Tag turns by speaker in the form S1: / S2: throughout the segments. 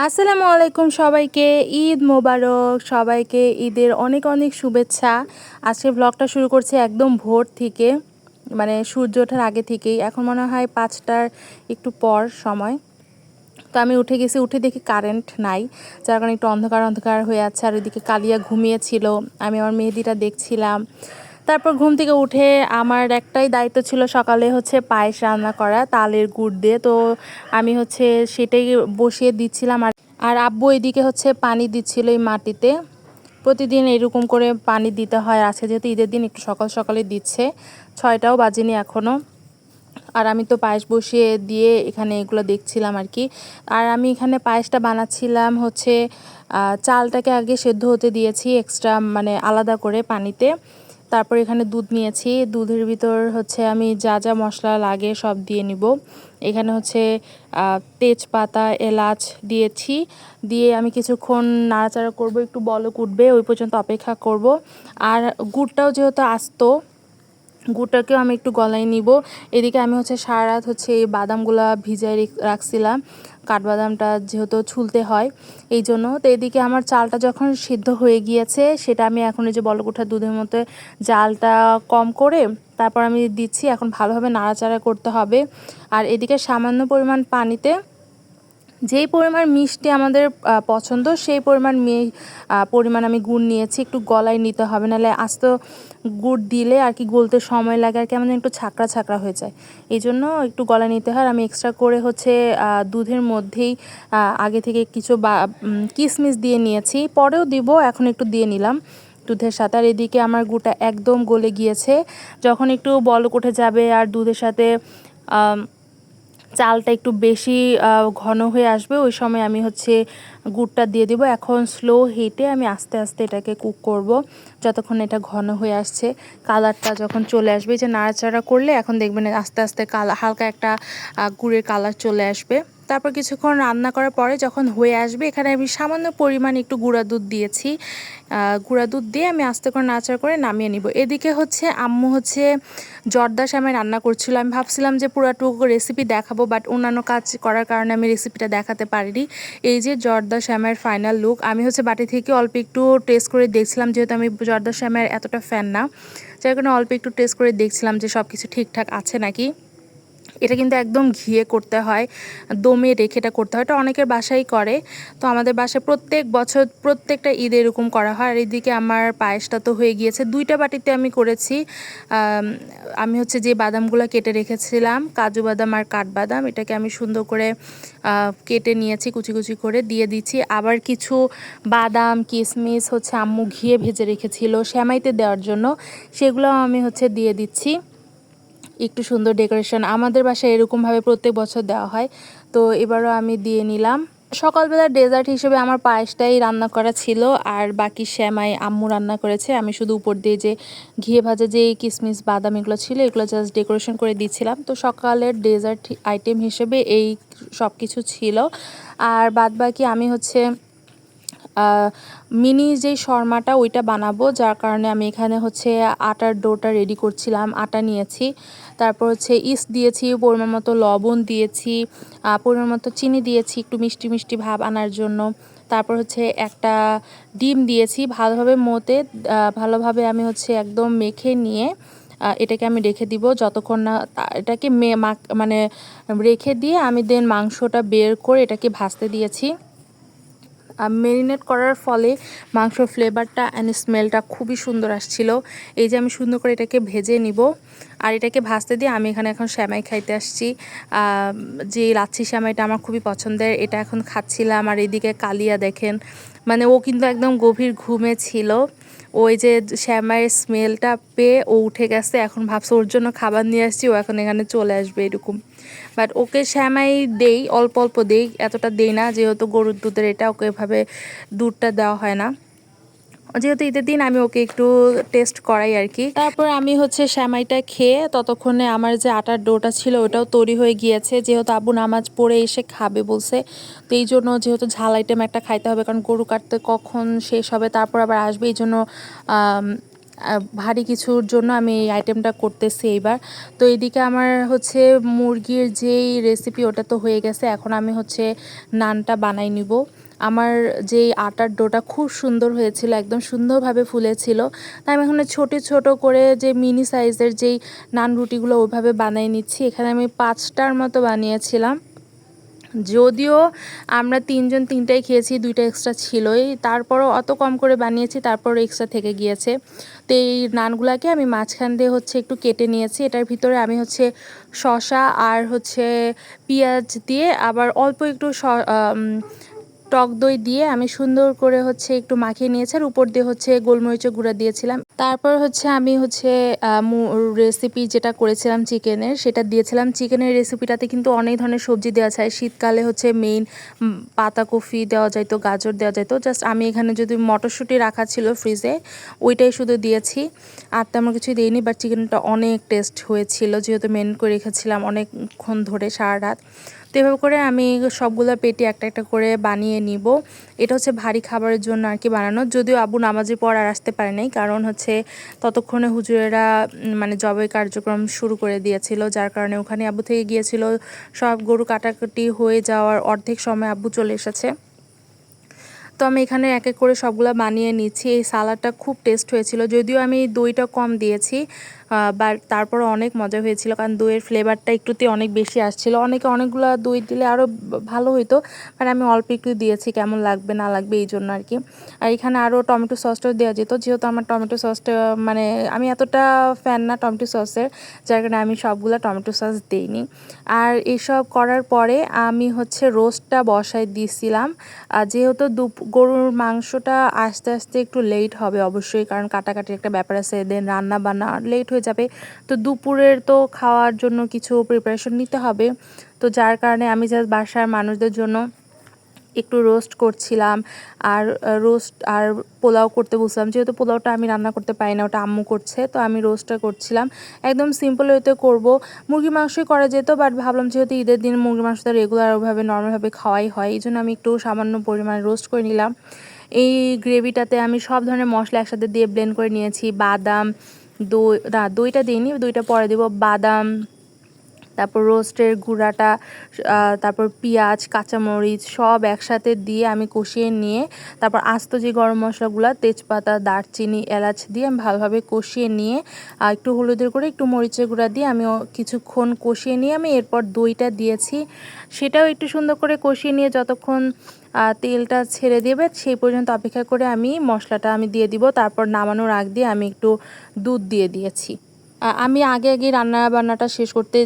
S1: আসসালামু আলাইকুম সবাইকে। ঈদ মোবারক। সবাইকে ঈদের অনেক অনেক শুভেচ্ছা। আজকে ব্লগটা শুরু করছি একদম ভোর থেকে, মানে সূর্য ওঠার আগে থেকেই। এখন মনে হয় 5টার একটু পর সময়। তো আমি উঠে গেছি, উঠে দেখি কারেন্ট নাই, যার কারণে একটু অন্ধকার অন্ধকার হয়ে আছে। আর ওইদিকে কালিয়া ঘুমিয়েছিল, আমি আমার মেহেদিটা দেখছিলাম। তারপর ঘুম থেকে উঠে আমার একটাই দায়িত্ব ছিল, সকালে হচ্ছে পায়েস রান্না করা তালের গুড় দিয়ে। তো আমি হচ্ছে সেটাই বসিয়ে দিচ্ছিলাম। আর আর আব্বু এদিকে হচ্ছে পানি দিচ্ছিল এই মাটিতে। প্রতিদিন এরকম করে পানি দিতে হয়, আজকে যেহেতু ঈদের দিন একটু সকাল সকালে দিচ্ছে, 6টাও বাজেনি এখনও। আর আমি তো পায়েস বসিয়ে দিয়ে এখানে এগুলো দেখছিলাম আর কি। আর আমি এখানে পায়েসটা বানাচ্ছিলাম হচ্ছে চালটাকে আগে সেদ্ধ হতে দিয়েছি এক্সট্রা, মানে আলাদা করে পানিতে। তারপর এখানে দুধ নিয়েছি, দুধের ভিতর হচ্ছে আমি যা যা মশলা লাগে সব দিয়ে নিব। এখানে হচ্ছে তেজপাতা, এলাচ দিয়েছি। দিয়ে আমি কিছুক্ষণ নাড়াচাড়া করব, একটু বলক উঠবে ওই পর্যন্ত অপেক্ষা করব। আর গুড়টাও যেহেতু আস্ত, গুড়টাকেও আমি একটু গলায় নিব। এদিকে আমি হচ্ছে সারা রাত হচ্ছে এই বাদামগুলা ভিজাই রাখছিলাম, কাঠবাদামটা যেহেতু ছুলতে হয় এই জন্য। তো এদিকে আমার চালটা যখন সিদ্ধ হয়ে গিয়েছে, সেটা আমি এখন এই যে বলক ওঠা দুধের মধ্যে জালটা কম করে তারপর আমি দিচ্ছি। এখন ভালোভাবে নাড়াচাড়া করতে হবে। আর এদিকে সামান্য পরিমাণ পানিতে যেই পরিমাণ মিষ্টি আমাদের পছন্দ সেই পরিমাণ আমি গুড় নিয়েছি। একটু গলায় নিতে হবে, নাহলে আস্ত গুড় দিলে আর কি গলতে সময় লাগে, আর কেমন একটু ছাকড়া ছাকড়া হয়ে যায়। এই জন্য একটু গলায় নিতে হয়। আমি এক্সট্রা করে হচ্ছে দুধের মধ্যেই আগে থেকে কিছু কিশমিশ দিয়ে নিয়েছি, পরেও দিব, এখন একটু দিয়ে নিলাম দুধের সাথে। আর এদিকে আমার গুড়টা একদম গলে গিয়েছে। যখন একটু বলক উঠে যাবে আর দুধের সাথে চালটা একটু বেশি ঘন হয়ে আসবে, ওই সময় আমি হচ্ছে গুড়টা দিয়ে দিব। এখন স্লো হিটে আমি আস্তে আস্তে এটাকে কুক করব যতক্ষণ এটা ঘন হয়ে আসছে। কালারটা যখন চলে আসবে, যে নাড়াচাড়া করলে এখন দেখবেন আস্তে আস্তে হালকা একটা গুড়ের কালার চলে আসবে। তারপর কিছুক্ষণ রান্না করার পরে যখন হয়ে আসবে, এখানে আমি সামান্য পরিমাণ একটু গুঁড়া দুধ দিয়েছি। গুঁড়া দুধ দিয়ে আমি আস্তে করে নাড়াচাড়া করে নামিয়ে নিব। এদিকে হচ্ছে আম্মু হচ্ছে জর্দা সেমাই রান্না করছিল। আমি ভাবছিলাম যে পুরাটুকু রেসিপি দেখাবো, বাট অন্যান্য কাজ করার কারণে আমি রেসিপিটা দেখাতে পারিনি। এই যে জর্দা সেমাইয়ের ফাইনাল লুক। আমি হচ্ছে বাটি থেকে অল্প একটু টেস্ট করে দেখছিলাম, যেহেতু আমি জর্দা সেমাইয়ের এতটা ফ্যান না, যার কারণে অল্প একটু টেস্ট করে দেখছিলাম যে সব কিছু ঠিকঠাক আছে নাকি। এটা কিন্তু একদম ঘিয়ে করতে হয়, দমে রেখে এটা করতে হয়। এটা অনেকের বাসায় করে, তো আমাদের বাসায় প্রত্যেক বছর প্রত্যেকটা ঈদে এরকম করা হয়। আর এদিকে আমার পায়েসটা তো হয়ে গিয়েছে, 2টা বাটিতে আমি করেছি। আমি হচ্ছে যে বাদামগুলো কেটে রেখেছিলাম, কাজু বাদাম আর কাঠবাদাম, এটাকে আমি সুন্দর করে কেটে নিয়েছি, কুচি কুচি করে দিয়ে দিচ্ছি। আবার কিছু বাদাম কিশমিশ হচ্ছে আম্মু ঘিয়ে ভেজে রেখেছিল সেমাইতে দেওয়ার জন্য, সেগুলো আমি হচ্ছে দিয়ে দিচ্ছি। একটু সুন্দর ডেকোরেশন আমাদের বাসায় এরকমভাবে প্রত্যেক বছর দেওয়া হয়, তো এবারও আমি দিয়ে নিলাম। সকালবেলা ডেজার্ট হিসেবে আমার পায়েসটাই রান্না করা ছিল, আর বাকি সেমাই আম্মু রান্না করেছে। আমি শুধু উপর দিয়ে যে ঘিয়ে ভাজা যে কিশমিশ বাদাম এগুলো ছিল, এগুলো জাস্ট ডেকোরেশন করে দিচ্ছিলাম। তো সকালের ডেজার্ট আইটেম হিসেবে এই সব কিছু ছিল। আর বাদ বাকি আমি হচ্ছে মিনি যেই শর্মাটা ওইটা বানাবো, যার কারণে আমি এখানে হচ্ছে আটার ডোটা রেডি করছিলাম। আটা নিয়েছি, তারপর হচ্ছে ইস্ট দিয়েছি, পরিমাণ মতো লবণ দিয়েছি, পরিমাণ মতো চিনি দিয়েছি একটু মিষ্টি মিষ্টি ভাব আনার জন্য। তারপর হচ্ছে একটা ডিম দিয়েছি, ভালোভাবে আমি হচ্ছে একদম মেখে নিয়ে এটাকে আমি রেখে দিব যতক্ষণ না এটাকে মানে রেখে দিয়ে আমি দেন মাংসটা বের করে এটাকে ভাজতে দিয়েছি। মেরিনেট করার ফলে মাংসর ফ্লেভারটা অ্যান্ড স্মেলটা খুবই সুন্দর আসছিল। এই যে আমি সুন্দর করে এটাকে ভেজে নিব, আর এটাকে ভাজতে দিয়ে আমি এখানে এখন সেমাই খাইতে আসছি। যে লাচ্ছি সেমাইটা আমার খুবই পছন্দের, এটা এখন খাচ্ছিলাম। আর এদিকে কালিয়া দেখেন, মানে ও কিন্তু একদম গভীর ঘুমে ছিল। ওই যে শ্যামাইয়ের স্মেলটা পেয়ে ও উঠে গেছে, এখন ভাবছে ওর জন্য খাবার নিয়ে আসছি, ও এখন এখানে চলে আসবে এরকম। বাট ওকে শ্যামাই দেই, অল্প অল্প দেই, এতটা দেই না, যেহেতু গরুর দুধের এটা, ওকে এভাবে দুধটা দেওয়া হয় না। যেহেতু ঈদের দিন আমি ওকে একটু টেস্ট করাই আর কি। তারপর আমি হচ্ছে সেমাইটা খেয়ে ততক্ষণে আমার যে আটার ডোটা ছিল ওটাও তৈরি হয়ে গিয়েছে, যেহেতু আব্বু নামাজ পড়ে এসে খাবে বলছে। তো এই জন্য যেহেতু ঝাল আইটেম একটা খাইতে হবে, কারণ গরু কাটতে কখন শেষ হবে তারপর আবার আসবে, এই জন্য ভারী কিছুর জন্য আমি এই আইটেমটা করতেছি এইবার। তো এইদিকে আমার হচ্ছে মুরগির যেই রেসিপি ওটা তো হয়ে গেছে, এখন আমি হচ্ছে নানটা বানাই নিব। আমার যেই আটার ডোটা খুব সুন্দর হয়েছিল, একদম সুন্দরভাবে ফুলেছিল, তাই আমি এখানে ছোট ছোট করে যে মিনি সাইজের যেই নান রুটিগুলো ওইভাবে বানিয়ে নিচ্ছি। এখানে আমি 5টার মতো বানিয়েছিলাম, যদিও আমরা 3জন 3টাই খেয়েছি, 2টা এক্সট্রা ছিলই, তারপরও অত কম করে বানিয়েছি, তারপর এক্সট্রা থেকে গিয়েছে। তো এই নানগুলাকে আমি মাঝখান দিয়ে হচ্ছে একটু কেটে নিয়েছি। এটার ভিতরে আমি হচ্ছে শসা আর হচ্ছে পেঁয়াজ দিয়ে আবার অল্প একটু টক দই দিয়ে আমি সুন্দর করে হচ্ছে একটু মাখিয়ে নিয়েছি, আর উপর দিয়ে হচ্ছে গোলমরিচের গুঁড়া দিয়েছিলাম। তারপর হচ্ছে আমি হচ্ছে রেসিপি যেটা করেছিলাম চিকেনের, সেটা দিয়েছিলাম। চিকেনের রেসিপিটাতে কিন্তু অনেক ধরনের সবজি দেওয়া যায়, শীতকালে হচ্ছে মেইন পাতাকপি দেওয়া যায়, তো গাজর দেওয়া যায়, তো জাস্ট আমি এখানে যদি মটরশুঁটি রাখা ছিল ফ্রিজে, ওইটাই শুধু দিয়েছি, আর তেমন কিছু দিইনি। বাট চিকেনটা অনেক টেস্ট হয়েছিল, যেহেতু মেরিনেট করে রেখেছিলাম অনেকক্ষণ ধরে, সারা রাত। তো এভাবে করে আমি সবগুলো পেটি একটা একটা করে বানিয়ে নিব। এটা হচ্ছে ভারী খাবারের জন্য আর কি বানানো, যদিও আব্বু নামাজের পর আর আসতে পারে নাই, কারণ হচ্ছে ততক্ষণে হুজুরেরা মানে জবাই কার্যক্রম শুরু করে দিয়েছিল, যার কারণে ওখানে আব্বু থেকে গিয়েছিল। সব গরু কাটাকাটি হয়ে যাওয়ার অর্ধেক সময় আব্বু চলে এসেছে। তো আমি এখানে এক এক করে সবগুলো বানিয়ে নিচ্ছি। এই সালাডটা খুব টেস্ট হয়েছিল, যদিও আমি দইটা কম দিয়েছি, বাট তারপর অনেক মজা হয়েছিল, কারণ দইয়ের ফ্লেভারটা একটুতে অনেক বেশি আসছিল। অনেকে অনেকগুলো দই দিলে আরও ভালো হইতো, বাট আমি অল্প একটু দিয়েছি, কেমন লাগবে না লাগবে এই জন্য আর কি। আর এখানে আরও টমেটো সসটাও দেওয়া যেত, যেহেতু আমার টমেটো সসটা মানে আমি এতটা ফ্যান না টমেটো সসের, যার কারণে আমি সবগুলো টমেটো সস দিইনি। আর এসব করার পরে আমি হচ্ছে রোস্টটা বসাই দিয়েছিলাম, যেহেতু গরুর মাংসটা আস্তে আস্তে একটু লেট হবে অবশ্যই, কারণ কাটাকাটির একটা ব্যাপার আছে, দেন রান্না বান্না লেট হয়ে যাবে। তো দুপুরের তো খাওয়ার জন্য কিছু প্রিপারেশন নিতে হবে, তো যার কারণে আমি জাস্ট বাসার মানুষদের জন্য একটু রোস্ট করছিলাম। আর রোস্ট আর পোলাও করতে বলছিলাম, যেহেতু পোলাওটা আমি রান্না করতে পারি না, ওটা আম্মু করছে, তো আমি রোস্টটা করছিলাম। একদম সিম্পল ওয়েতে করব, মুরগির মাংসই করা যেত, বাট ভাবলাম যেহেতু ঈদের দিন মুরগির মাংসটা রেগুলার ওভাবে নর্মালভাবে খাওয়াই হয়, এই জন্য আমি একটু সামান্য পরিমাণে রোস্ট করে নিলাম। এই গ্রেভিটাতে আমি সব ধরনের মশলা একসাথে দিয়ে ব্লেন্ড করে নিয়েছি। বাদাম, দই, না দইটা দিইনি, দইটা পরে দেবো। বাদাম, তারপর রোস্টের গুঁড়াটা, তারপর পেঁয়াজ, কাঁচামরিচ সব একসাথে দিয়ে আমি কষিয়ে নিয়ে, তারপর আস্ত যে গরম মশলাগুলো, তেজপাতা, দারচিনি, এলাচ দিয়ে আমি ভালোভাবে কষিয়ে নিয়ে, একটু হলুদের গুঁড়ো, একটু মরিচের গুঁড়া দিয়ে আমি কিছুক্ষণ কষিয়ে নিয়ে আমি এরপর দইটা দিয়েছি। সেটাও একটু সুন্দর করে কষিয়ে নিয়ে যতক্ষণ তেলটা ছেড়ে দেবে সেই পর্যন্ত অপেক্ষা করে আমি মশলাটা আমি দিয়ে দিব। তারপর নামানোর আগ দিয়ে আমি একটু দুধ দিয়ে দিয়েছি। আমি আগে আগে রান্না বান্নাটা শেষ করতে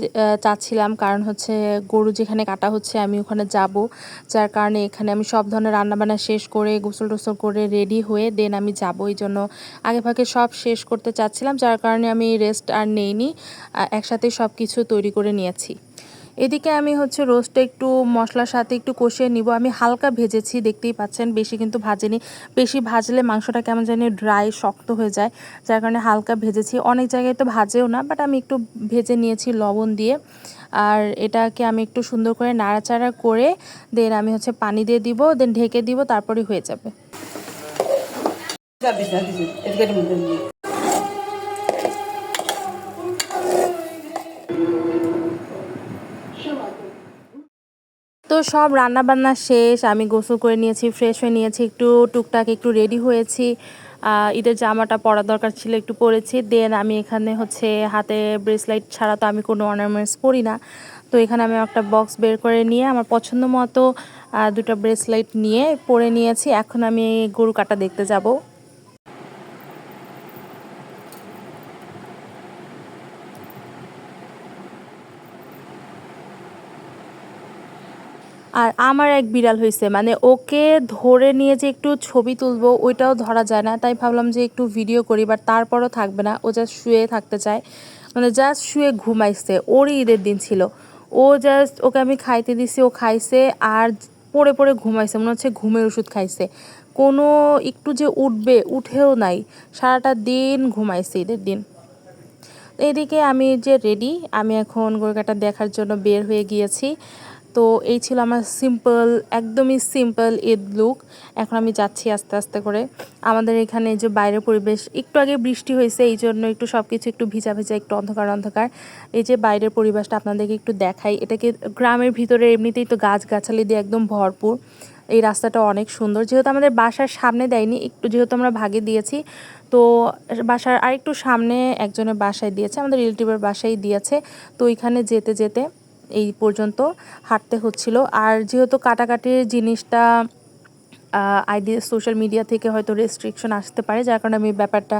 S1: চাচ্ছিলাম, কারণ হচ্ছে গরু যেখানে কাটা হচ্ছে আমি ওখানে যাব, যার কারণে এখানে আমি সব ধরনের রান্নাবান্না শেষ করে গোসল টোসল করে রেডি হয়ে দেন আমি যাব, এই জন্য আগে ভাগে সব শেষ করতে চাচ্ছিলাম, যার কারণে আমি রেস্ট আর নেইনি, একসাথে সব কিছু তৈরি করে নিয়েছি। এদিকে আমি হচ্ছে রোস্টটা একটু মশলার সাথে একটু কষিয়ে নিব। আমি হালকা ভেজেছি, দেখতেই পাচ্ছেন, বেশি কিন্তু ভাজিনি। বেশি ভাজলে মাংসটা কেমন জানি ড্রাই শক্ত হয়ে যায়, যার কারণে হালকা ভেজেছি। অনেক জায়গায় তো ভাজেও না, বাট আমি একটু ভেজে নিয়েছি লবণ দিয়ে। আর এটাকে আমি একটু সুন্দর করে নাড়াচাড়া করে দেন আমি হচ্ছে পানি দিয়ে দিব, দেন ঢেকে দিব, তারপরেই হয়ে যাবে। তো সব রান্না বান্না শেষ, আমি গোসল করে নিয়েছি, ফ্রেশ হয়ে নিয়েছি, একটু টুকটাক একটু রেডি হয়েছি। ঈদের জামাটা পরা দরকার ছিল, একটু পরেছি। দেন আমি এখানে হচ্ছে হাতে ব্রেসলাইট ছাড়া তো আমি কোনো অর্নামেন্টস পরি না, তো এখানে আমি একটা বক্স বের করে নিয়ে আমার পছন্দ মতো দুটো ব্রেসলাইট নিয়ে পরে নিয়েছি। এখন আমি গরু কাটা দেখতে যাব। আর আমার এক বিড়াল হয়েছে, মানে ওকে ধরে নিয়ে যে একটু ছবি তুলবো ওইটাও ধরা যায় না, তাই ভাবলাম যে একটু ভিডিও করি, বাট তারপরও থাকবে না, ও জাস্ট শুয়ে থাকতে চায়, মানে জাস্ট শুয়ে ঘুমাইছে। ওরই ঈদের দিন ছিল, ও জাস্ট ওকে আমি খাইতে দিছি, ও খাইছে আর পড়ে পড়ে ঘুমাইছে, মনে হচ্ছে ঘুমের ওষুধ খাইছে। কোনো একটু যে উঠবে উঠেও নাই, সারাটা দিন ঘুমাইছে ঈদের দিন। এদিকে আমি যে রেডি, আমি এখন গরু কাটা দেখার জন্য বের হয়ে গিয়েছি। তো এই ছিল আমার সিম্পল, একদমই সিম্পল ঈদ লুক। এখন আমি যাচ্ছি আস্তে আস্তে করে। আমাদের এখানে যে বাইরের পরিবেশ, একটু আগে বৃষ্টি হয়েছে, এই জন্য একটু সব কিছু একটু ভিজা ভিজা, একটু অন্ধকার অন্ধকার। এই যে বাইরের পরিবেশটা আপনাদেরকে একটু দেখাই। এটাকে গ্রামের ভিতরে এমনিতেই তো গাছগাছালি দিয়ে একদম ভরপুর। এই রাস্তাটা অনেক সুন্দর, যেহেতু আমাদের বাসার সামনে দেয়নি, একটু যেহেতু আমরা ভাগে দিয়েছি, তো বাসার আরেকটু সামনে একজনের বাসায় দিয়েছে, আমাদের রিলেটিভের বাসায় দিয়েছে। তো ওইখানে যেতে যেতে এই পর্যন্ত হাঁটতে হচ্ছিল। আর যেহেতু কাটাকাটির জিনিসটা আইডি সোশ্যাল মিডিয়া থেকে হয়তো রেস্ট্রিকশন আসতে পারে, যার কারণে আমি ব্যাপারটা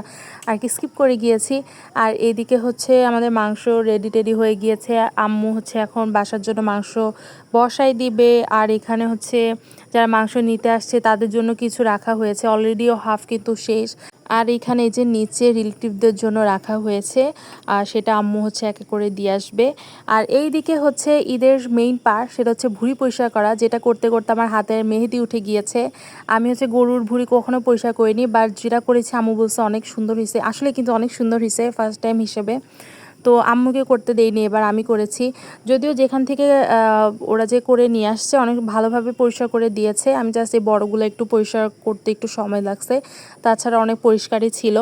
S1: আর কি স্কিপ করে গিয়েছি। আর এইদিকে হচ্ছে আমাদের মাংস রেডি টেডি হয়ে গিয়েছে। আম্মু হচ্ছে এখন বাসার জন্য মাংস বসাই দিবে। আর এখানে হচ্ছে যারা মাংস নিতে আসছে তাদের জন্য কিছু রাখা হয়েছে, অলরেডিও হাফ কিন্তু শেষ। আর এখানে এই যে নিচে রিলেটিভদের জন্য রাখা হয়েছে, আর সেটা আম্মু হচ্ছে একে করে দিয়ে আসবে। আর এই দিকে হচ্ছে ঈদের মেইন পার্ট, সেটা হচ্ছে ভুঁড়ি পরিষ্কার করা, যেটা করতে করতে আমার হাতের মেহেদি উঠে গিয়েছে। আমি হচ্ছে গরুর ভুঁড়ি কখনো পরিষ্কার করিনি, বাট যেটা করেছি আম্মু বলছে অনেক সুন্দর হয়েছে, আসলে কিন্তু অনেক সুন্দর হয়েছে ফার্স্ট টাইম হিসেবে। তো আম্মুকে করতে দেইনি, এবার আমি করেছি। যদিও যেখান থেকে ওরা যে করে নিয়ে আসছে অনেক ভালোভাবে পরিষ্কার করে দিয়েছে, আমি জাস্ট এই বড়গুলো একটু পরিষ্কার করতে একটু সময় লাগছে, তাছাড়া অনেক পরিষ্কারই ছিল।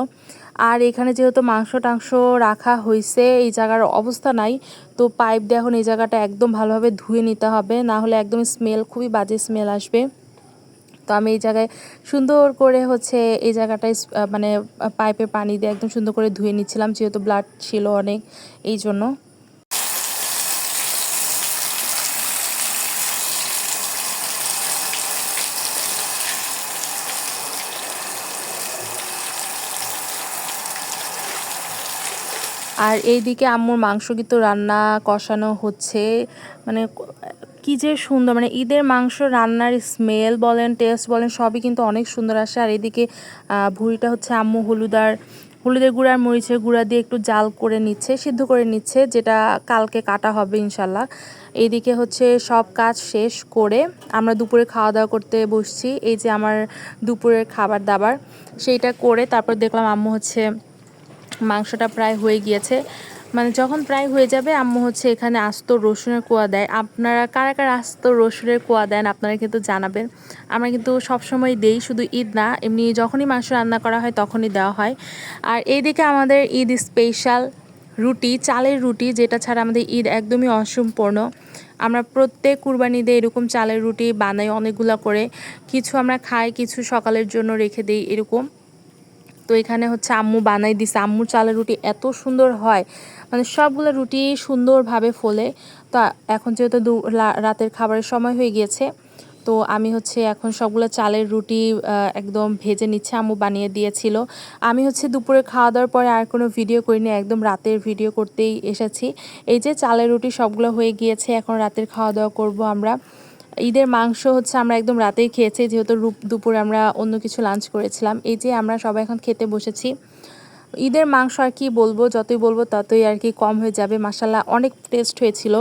S1: আর এখানে যেহেতু মাংস টাংস রাখা হয়েছে, এই জায়গার অবস্থা নাই, তো পাইপ দিয়ে এখন এই জায়গাটা একদম ভালোভাবে ধুয়ে নিতে হবে, না হলে একদম স্মেল, খুবই বাজে স্মেল আসবে। তো আমি এই জায়গায় সুন্দর করে হচ্ছে এই জায়গাটায় মানে পাইপে পানি দিয়ে একদম সুন্দর করে ধুয়ে নিচ্ছিলাম, যেহেতু ব্লাড ছিল অনেক, এই জন্য। আর এইদিকে আম্মুর মাংস কিন্তু রান্না কষানো হচ্ছে, মানে কি যে সুন্দর, মানে ঈদের মাংস রান্নার স্মেল বলেন, টেস্ট বলেন, সবই কিন্তু অনেক সুন্দর আসে। আর এদিকে ভুঁড়িটা হচ্ছে আম্মু হলুদের গুঁড়া আর মরিচের গুঁড়া দিয়ে একটু জাল করে নিচ্ছে, সিদ্ধ করে নিচ্ছে, যেটা কালকে কাটা হবে ইনশাল্লাহ। এইদিকে হচ্ছে সব কাজ শেষ করে আমরা দুপুরে খাওয়া দাওয়া করতে বসছি। এই যে আমার দুপুরের খাবার দাবার, সেইটা করে তারপর দেখলাম আম্মু হচ্ছে মাংসটা প্রায় হয়ে গিয়েছে। মানে যখন প্রায় হয়ে যাবে আম্মু হচ্ছে এখানে আস্ত রসুনের কোয়া দেয়। আপনারা কারা কারা আস্ত রসুনের কোয়া দেন আপনারা কিন্তু জানাবেন। আমরা কিন্তু সবসময় দেই, শুধু ঈদ না, এমনি যখনই মাংস রান্না করা হয় তখনই দেওয়া হয়। আর এইদিকে আমাদের ঈদ স্পেশাল রুটি, চালের রুটি, যেটা ছাড়া আমাদের ঈদ একদমই অসম্পূর্ণ। আমরা প্রত্যেক কুরবানিতে এরকম চালের রুটি বানাই অনেকগুলো করে, কিছু আমরা খাই, কিছু সকালের জন্য রেখে দিই এরকম। তো এখানে হচ্ছে আম্মু বানাই দিছে, আম্মুর চালের রুটি এত সুন্দর হয়, মানে সবগুলো রুটি সুন্দরভাবে ফোলে। তো এখন যেহেতু রাতের খাবারের সময় হয়ে গিয়েছে, তো আমি হচ্ছে এখন সবগুলো চালের রুটি একদম ভেজে নিচ্ছে, আম্মু বানিয়ে দিয়েছিল। আমি হচ্ছে দুপুরে খাওয়া দাওয়ার পরে আর কোনো ভিডিও করিনি, একদম রাতের ভিডিও করতেই এসেছি। এই যে চালের রুটি সবগুলো হয়ে গিয়েছে, এখন রাতের খাওয়া দাওয়া করব আমরা। ঈদের মাংস হচ্ছে আমরা একদম রাতেই খেয়েছি, যেহেতু দুপুরে আমরা অন্য কিছু লাঞ্চ করেছিলাম। এই যে আমরা সবাই এখন খেতে বসেছি। ঈদের মাংস আর কি বলবো, যতই বলবো ততই আর কি কম হয়ে যাবে, মাশাআল্লাহ অনেক টেস্ট হয়েছিল।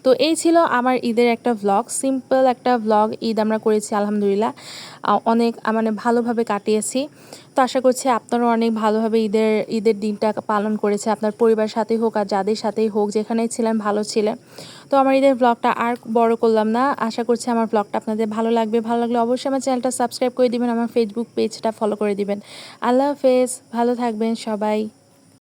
S1: তো এই ছিল আমার ঈদের একটা ভ্লগ, সিম্পল একটা ভ্লগ। ঈদ আমরা করেছি আলহামদুলিল্লাহ, অনেক মানে ভালোভাবে কাটিয়েছি। তো আশা করছি আপনারাও অনেক ভালোভাবে ঈদের দিনটা পালন করেছে, আপনার পরিবারের সাথেই হোক আর যাদের সাথেই হোক, যেখানেই ছিলেন ভালো ছিলেন। তো আমার ঈদের ভ্লগটা আর বড় করলাম না, আশা করছি আমার ভ্লগটা আপনাদের ভালো লাগবে। ভালো লাগলে অবশ্যই আমার চ্যানেলটা সাবস্ক্রাইব করে দিবেন, আমার ফেসবুক পেজটা ফলো করে দিবেন। আল্লাহ হাফেজ, ভালো থাকবেন সবাই।